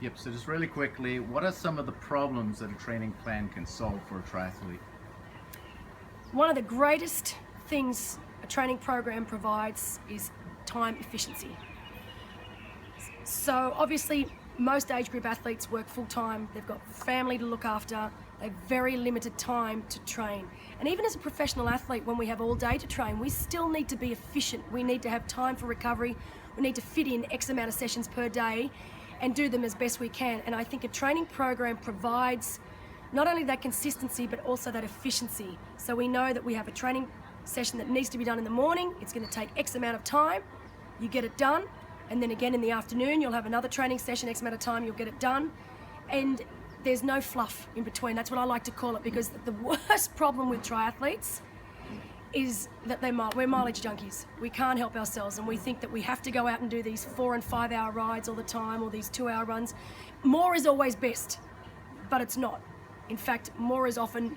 Yep, so just really quickly, what are some of the problems that a training plan can solve for a triathlete? One of the greatest things a training program provides is time efficiency. So obviously most age group athletes work full time, they've got family to look after, they've very limited time to train. And even as a professional athlete, when we have all day to train, we still need to be efficient. We need to have time for recovery, we need to fit in X amount of sessions per day and do them as best we can. And I think a training program provides not only that consistency, but also that efficiency. So we know that we have a training session that needs to be done in the morning, it's going to take X amount of time, you get it done, and then again in the afternoon you'll have another training session, X amount of time, you'll get it done, and there's no fluff in between. That's what I like to call it, because the worst problem with triathletes is that we're mileage junkies. We can't help ourselves, and we think that we have to go out and do these 4 and 5 hour rides all the time, or these 2 hour runs. More is always best, but it's not. In fact, more is often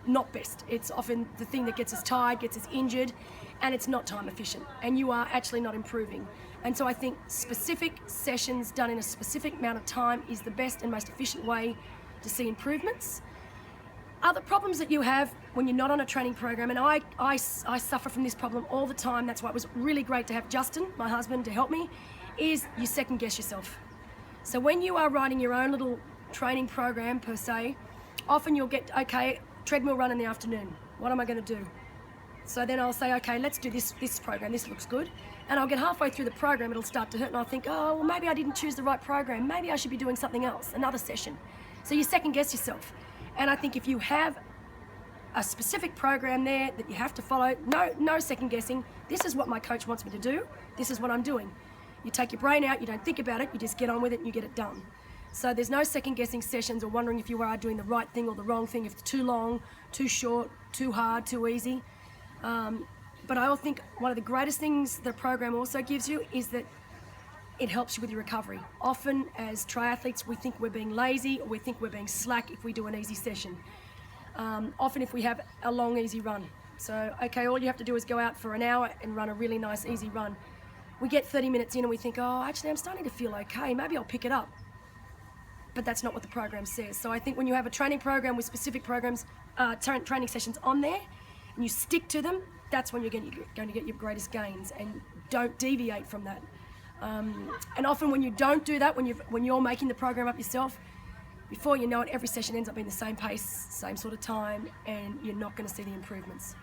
not best. It's often the thing that gets us tired, gets us injured, and it's not time efficient, and you are actually not improving. And so I think specific sessions done in a specific amount of time is the best and most efficient way to see improvements. Other problems that you have when you're not on a training program, and I suffer from this problem all the time, that's why it was really great to have Justin, my husband, to help me, is you second guess yourself. So when you are writing your own little training program per se, often you'll get, okay, treadmill run in the afternoon, what am I going to do? So then I'll say, okay, let's do this program, this looks good. And I'll get halfway through the program, it'll start to hurt, and I'll think, oh, well, maybe I didn't choose the right program. Maybe I should be doing something else, another session. So you second guess yourself. And I think if you have a specific program there that you have to follow, no second guessing. This is what my coach wants me to do. This is what I'm doing. You take your brain out, you don't think about it, you just get on with it and you get it done. So there's no second guessing sessions or wondering if you are doing the right thing or the wrong thing, if it's too long, too short, too hard, too easy. But I think one of the greatest things the program also gives you is that it helps you with your recovery. Often as triathletes, we think we're being lazy, or we think we're being slack if we do an easy session. Often if we have a long, easy run. So, okay, all you have to do is go out for an hour and run a really nice, easy run. We get 30 minutes in and we think, oh, actually I'm starting to feel okay, maybe I'll pick it up. But that's not what the program says. So I think when you have a training program with specific programs, training sessions on there, and you stick to them, that's when you're going to get your greatest gains, and don't deviate from that. And often when you don't do that, when you're making the program up yourself, before you know it, every session ends up being the same pace, same sort of time, and you're not going to see the improvements.